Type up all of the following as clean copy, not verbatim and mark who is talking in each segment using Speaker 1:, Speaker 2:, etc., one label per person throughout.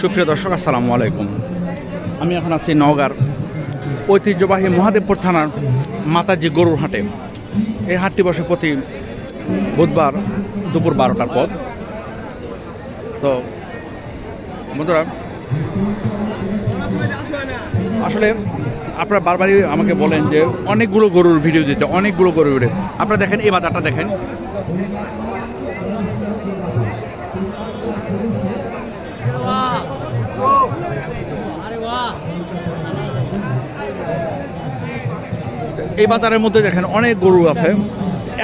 Speaker 1: সুপ্রিয় দর্শক, আসসালামু আলাইকুম। আমি এখন আছি নওগাঁর ঐতিহ্যবাহী মহাদেবপুর থানার মাতাজি গরুর হাটে। এই হাটটি বসে প্রতি বুধবার দুপুর 12টার পর। তো বন্ধুরা, আসলে আপনারা বারবারই আমাকে বলেন যে অনেকগুলো গরুর ভিডিও দিতে, অনেকগুলো গরুর ভিডিও। আপনারা দেখেন, এই বাজারটা দেখেন, এই বাজারের মধ্যে দেখেন অনেক গরু আছে।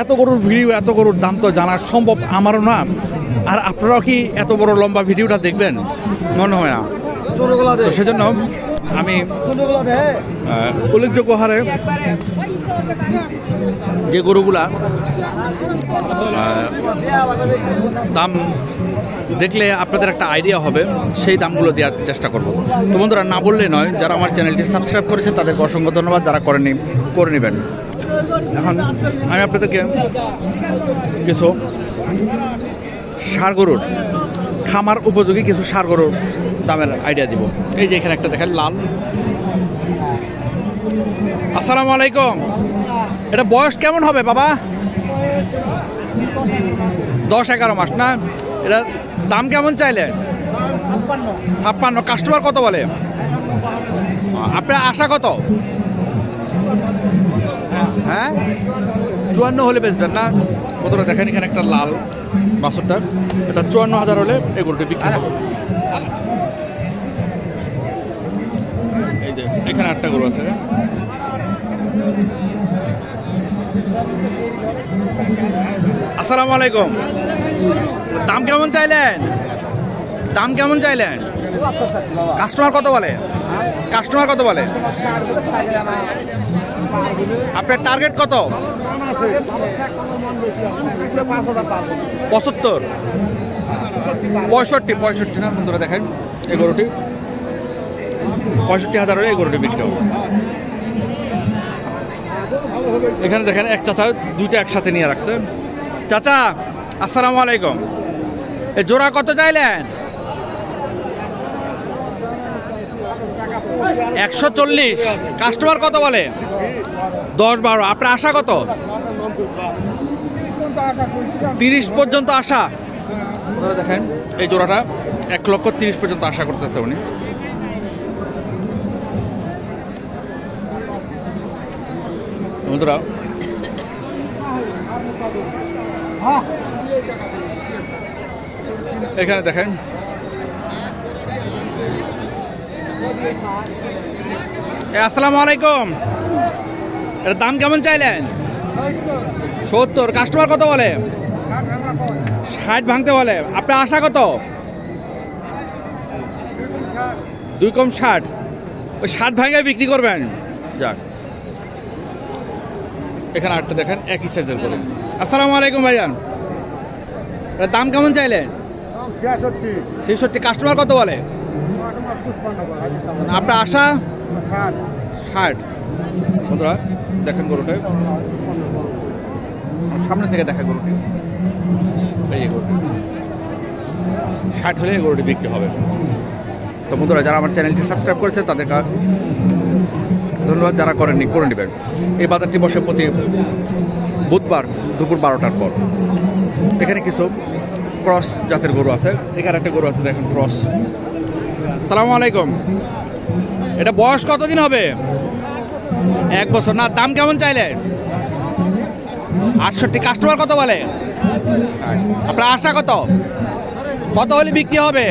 Speaker 1: এত গরুর ভিডিও, এত গরুর দাম তো জানা সম্ভব আমারও না। আর আপনারাও কি এত বড় লম্বা ভিডিওটা দেখবেন? মনে হয় না। তো সেজন্য আমি উল্লেখযোগ্য হারে যে গরুগুলা দাম দেখলে আপনাদের একটা আইডিয়া হবে, সেই দামগুলো দেওয়ার চেষ্টা করব। তো বন্ধুরা, না বললে নয়, যারা আমার চ্যানেলটি সাবস্ক্রাইব করেছেন তাদেরকে অসংখ্য ধন্যবাদ, যারা করেনি করে নেবেন। এখন আমি আপনাদেরকে কিছু ষাঁড় গরুর, খামার উপযোগী কিছু ষাঁড় গরুর দামের আইডিয়া দিব। এই যে এখানে একটা দেখেন লাল। আসসালামু আলাইকুম। এটা বয়স কেমন হবে বাবা? 10-11 মাস না? এটা দাম কেমন চাইলেন? 56। কাস্টমার কত বলে? আপনার আশা কত? হ্যাঁ, 54 হলে বেচবেন না? কতটা দেখেন, এখানে একটা লাল বাছুরটা, এটা 54,000 হলে এই গরুটি বিক্রি হবে। এই যে এখানে একটা গরু আছে। আসসালামু আলাইকুম। দাম কেমন চাইলেন? দাম কেমন চাইলেন? কাস্টমার কত বলে? কাস্টমার কত বলে? আপনার টার্গেট কত? 75, 65 না বন্ধুরা? দেখেন এই গরুটি 65,000 হলে এই গরুটি বিক্রি হবে। এখানে দেখেন এক চাচা দুইটা একসাথে নিয়ে রাখছে। চাচা আসসালামু আলাইকুম। এই জোড়া কত চাইলেন? 140। কাস্টমার কত বলে? 10-12। আপনার আশা কত? 30 পর্যন্ত আশা। দেখেন এই জোড়াটা 1,30,000 পর্যন্ত আশা করতেছে উনি। বন্ধুরা, এখানে দেখেন আসসালামু আলাইকুম। এর দাম কেমন চাইলেন? 70। কাস্টমার কত বলে? 60 ভাঙতে বলে। আপনার আশা কত? 2 কম 60। ওই 60 ভাঙে বিক্রি করবেন। যাক, এখানে আটটা দেখেন একই সাইজের করে। আসসালামু আলাইকুম ভাইজান। এর দাম কেমন চাইলেন? 66। কাস্টমার কত বলে? আপনার আশা? 60। বন্ধুরা দেখেন গরুটা সামনে থেকে দেখা, গরুটি এই গরুটি 60 হলে এই গরুটি বিক্রি হবে। তো বন্ধুরা, যারা আমার চ্যানেলটি সাবস্ক্রাইব করেছে তাদেরকে ধন্যবাদ, যারা করেননি করে নেবেন। এই বাজারটি বসে প্রতি বুধবার দুপুর 12টার পর। এখানে কিছু ক্রস জাতের গরু আছে। এখানে একটা গরু আছে দেখেন, ক্রস। আসসালামু আলাইকুম। এটা বয়স কতদিন হবে? 1 বছর না? দাম কেমন চাইলেন? 68। কাস্টমার কত বলে? আপনার আশা কত? কত হলে বিক্রি হবে?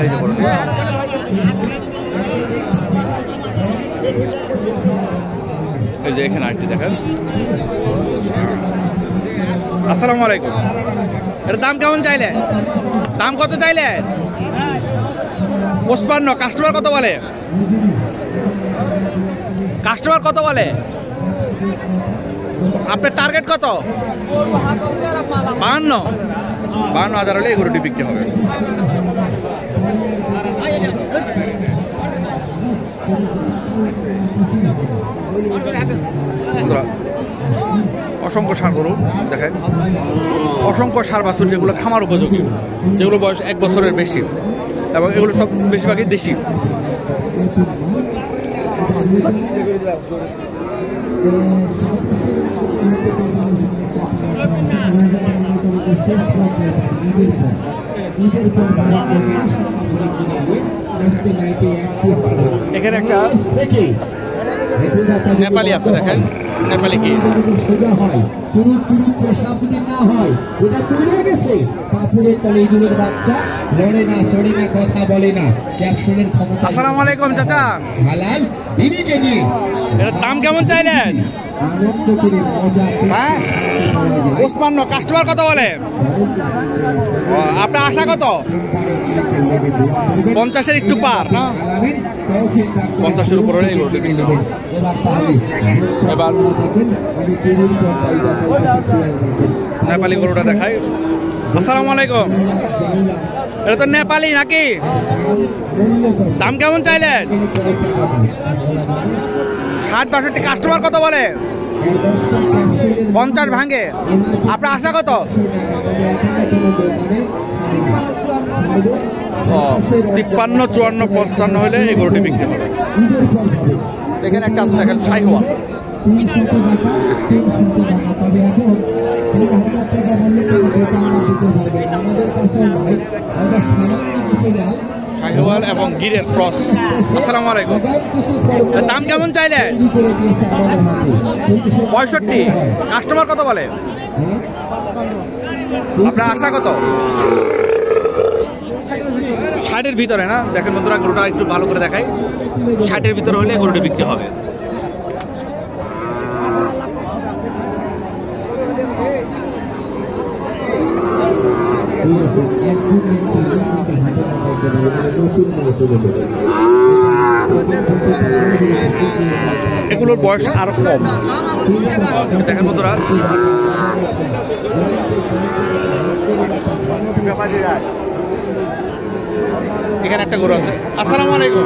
Speaker 1: এই যে গরুটি, এই যে এখানে আরেকটি দেখেন। আসসালামু আলাইকুম। এর দাম কেমন চাইলেন? দাম কত চাইলেন? 55। কাস্টমার কত বলে? কাস্টমার কত বলে? আপনার টার্গেট কত? 52,000 হলে এই গরুটি বিক্রি হবে। বন্ধুরা অসংখ্য ষাঁড় গরু দেখেন, অসংখ্য ষাঁড় বাছুর যেগুলো খামার উপযোগী, যেগুলো বয়স 1 বছরের বেশি, এবং এগুলো সব বেশিরভাগই দেশি। এখানে একটা নেপালি আছে দেখেন, নেপালি কি আসসালামু আলাইকুম চাচা, এটার দাম কেমন চাইলেন? হ্যাঁ 55। কাস্টমার কত বলে? আপনার আশা কত? 50-এর একটু পার না, 50-এর উপর হলে এবার নেপালি গরুটা দেখাই। আসসালামু আলাইকুম, এটা তো নেপালি নাকি? দাম কেমন চাইলেন? 60-62। কাস্টমার কত বলে? 50 ভাঙে। আপনার আশা কত? 53, 54, 55 হলে এই গরুটি বিক্রি হবে। এখানে একটা আছে দেখেন শাহিওয়াল, শাহিওয়াল এবং গিরের ক্রস। আসসালামু আলাইকুম, দাম কেমন চাইলেন? 65। কাস্টমার কত বলে? আপনার আশা কত? 60-এর ভিতরে না? দেখেন বন্ধুরা গরুটা একটু ভালো করে দেখাই, 60-এর ভিতরে হলে গরুটি বিক্রি হবে। এগুলোর বয়স আরো কম দেখেন বন্ধুরা। এখানে একটা গরু আছে। আসসালামু আলাইকুম,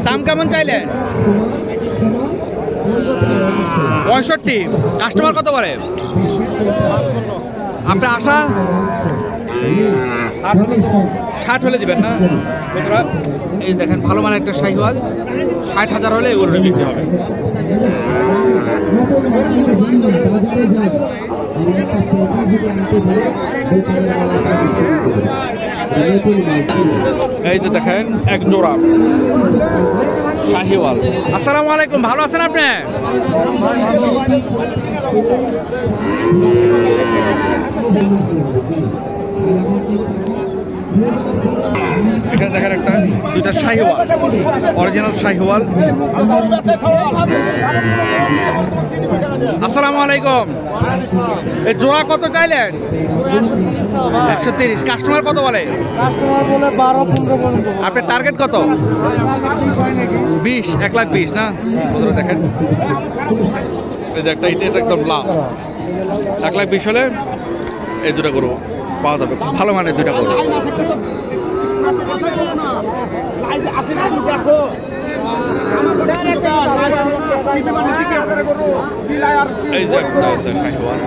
Speaker 1: দাম কেমন চাইলেন? 65। কাস্টমার কত বলে? আপনার আশা 60 হলে দিবেন না বন্ধুরা? এই দেখেন ভালো মানে একটা শাহিওয়াল, 60,000 হলে এগুলো বিক্রি হবে। এই যে দেখেন এক জোড়া শাহিওয়াল। আসসালামু আলাইকুম, ভালো আছেন আপনি? এখানে দেখেন একটা দুইটা শাহিওয়াল, অরিজিনাল শাহিওয়াল। আসসালামু আলাইকুম, এই জোড়া কত চাইলেন? 130। কাস্টমার কত বলে?
Speaker 2: কাস্টমার বলে 12-15 পর্যন্ত।
Speaker 1: আপনার টার্গেট কত? 20, 1,20,000 না? বন্ধুরা দেখেন এই যে একটা, এটা একদম লাভ, 1,20,000 হলে এই দুটা গরু পাওয়া যাবে। ভালো মানের দুইটা গরু। এই যে একটা আছে শাহিওয়াল।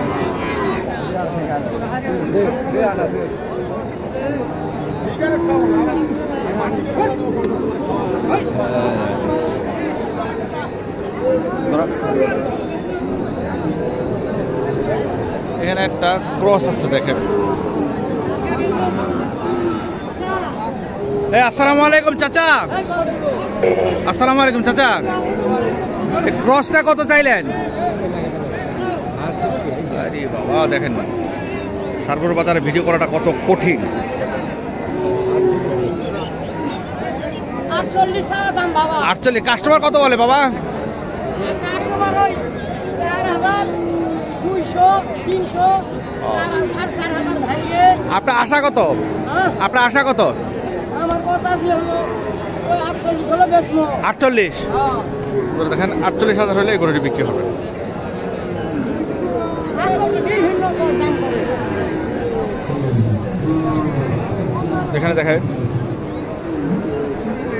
Speaker 1: এখানে একটা ক্রস আছে দেখেন। আসসালামু আলাইকুম চাচা, আসসালামু আলাইকুম চাচা, এই ক্রসটা কত চাইলেন? আরে বাবা দেখেন না সারগর বাজারে ভিডিও করাটা কত কঠিন। 48। কাস্টমার কত বলে বাবা? আপনার আশা কত? আপনার আশা কত? 48। দেখেন 48,000 হলে গরুটি বিক্রি হবে। এখানে দেখেন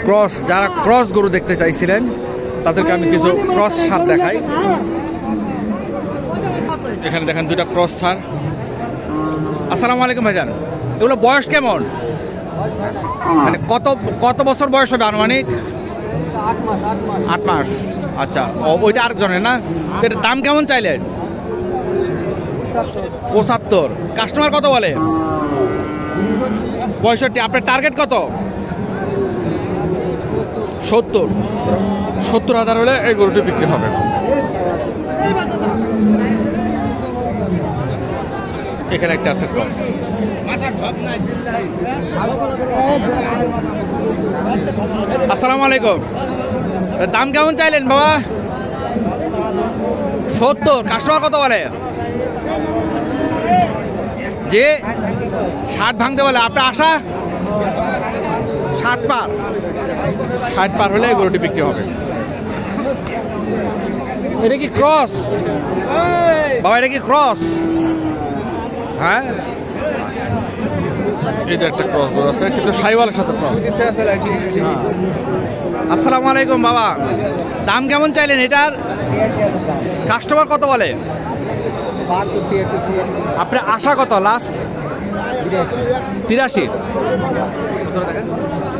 Speaker 1: ক্রস, যারা ক্রস গরু দেখতে চাইছিলেন তাদেরকে আমি কিছু ক্রস সার দেখাই। এখানে দেখেন দুইটা ক্রস সার। আসসালামু আলাইকুম ভাইজান, এগুলো বয়স কেমন? মানে কত কত বছর বয়স হবে আনুমানিক? 8 মাস। আচ্ছা, ওইটা আরেকজনের না? তো এটার দাম কেমন চাইলেন? 75। কাস্টমার কত বলে? 65। আপনার টার্গেট কত? 70,000 হলে এই গরুটি বিক্রি হবে। এখানে একটা আছে ক্রস। আসসালামু আলাইকুম, দাম কেমন চাইলেন বাবা? 70। কাস্টমার কত বলে? যে 60 ভাঙতে বলে। আপনার আশা 60 পার? 60 পার হলে গরুটি বিক্রি হবে। এটা কি ক্রস বাবা? এটা কি ক্রস? হ্যাঁ, এটা একটা ক্রস গরু আছে, কিন্তু শাইওয়ালের সাথে ক্রস। আসসালামু আলাইকুম বাবা, দাম কেমন চাইলেন এটার? কাস্টমার কত বলে? আপনার আশা কত লাস্ট? 83।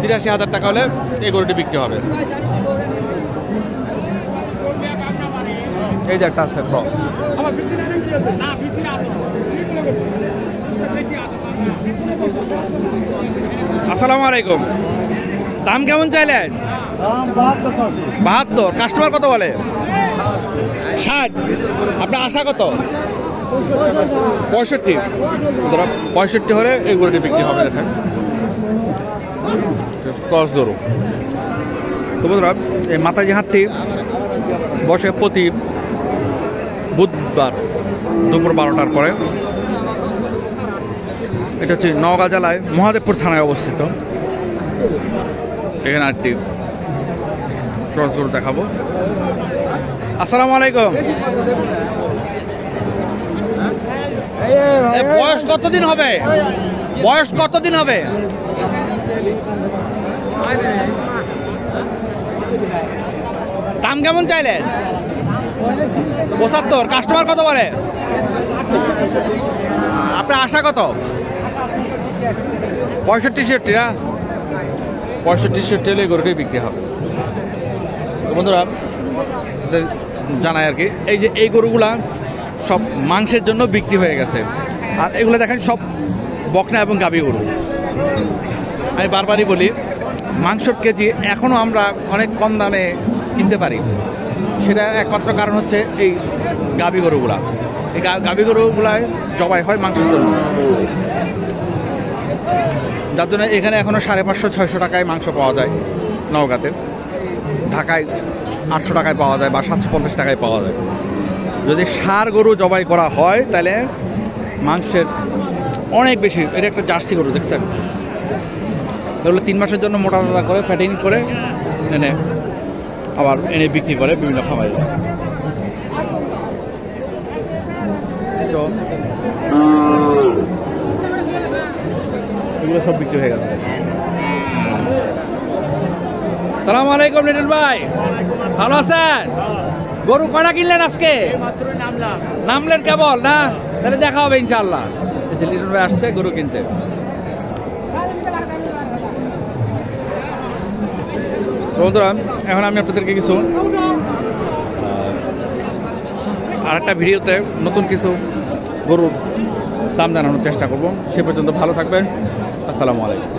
Speaker 1: 83,000 টাকা হলে এই গরুটি বিক্রি হবে। এই যে একটা আছে ক্রস। আসসালামু আলাইকুম, দাম কেমন চাইলেন? 72। কাস্টমার কত বলে? 60। আপনার আশা কত? 65। 65 হলে এই গরুটি বিক্রি হবে। দেখেন ক্রস গরু। তো বন্ধুরা, এই মাতাজি হাটটি বসে প্রতি বুধবার দুপুর 12টার পরে। এটা হচ্ছে নওগাঁ জেলায় মহাদেবপুর থানায় অবস্থিত। এখানে আটটি ক্রস গরু দেখাবো। আসসালামু আলাইকুম, বয়স কতদিন হবে? বয়স কতদিন হবে? দাম কেমন চাইলেন? 75। কাস্টমার কত বলে? আপনার আশা কত? 65-66 না? 65-66 হলে গরুটি বিক্রি হবে। তো বন্ধুরা জানাই আর কি, এই যে এই গরুগুলা সব মাংসের জন্য বিক্রি হয়ে গেছে। আর এগুলো দেখেন সব বকনা এবং গাভী গরু। আমি বারবারই বলি, মাংসর কেজি এখনও আমরা অনেক কম দামে কিনতে পারি। সেটা একমাত্র কারণ হচ্ছে এই গাভী গরুগুলা। এই গাভী গরুগুলায় জবাই হয় মাংসের জন্য, যার জন্য এখানে এখনও 550-600 টাকায় মাংস পাওয়া যায় নওগাঁতে। ঢাকায় 800 টাকায় পাওয়া যায় বা 750 টাকায় পাওয়া যায়। যদি ষাঁড় গরু জবাই করা হয় তাহলে মাংসের অনেক বেশি। এটা একটা জার্সি গরু, দেখছেন? এগুলো 3 মাসের জন্য মোটা তাজা করে ফ্যাটিং করে এনে আবার এনে বিক্রি করে বিভিন্ন খামারে। তো এগুলো সব বিক্রি হয়ে গেছে। সালাম আলাইকুম লিটন ভাই, ভালো আছেন? গরু কয়টা কিনলেন আজকে? নামলেন কেবল না? তাহলে দেখা হবে ইনশাআল্লাহ। লিটন ভাই আসছে গরু কিনতে। বন্ধুরা, এখন আমি আপনাদেরকে কিছু আর একটা ভিডিওতে নতুন কিছু গরুর দাম জানানোর চেষ্টা করব। সে পর্যন্ত ভালো থাকবেন। আসসালামু আলাইকুম।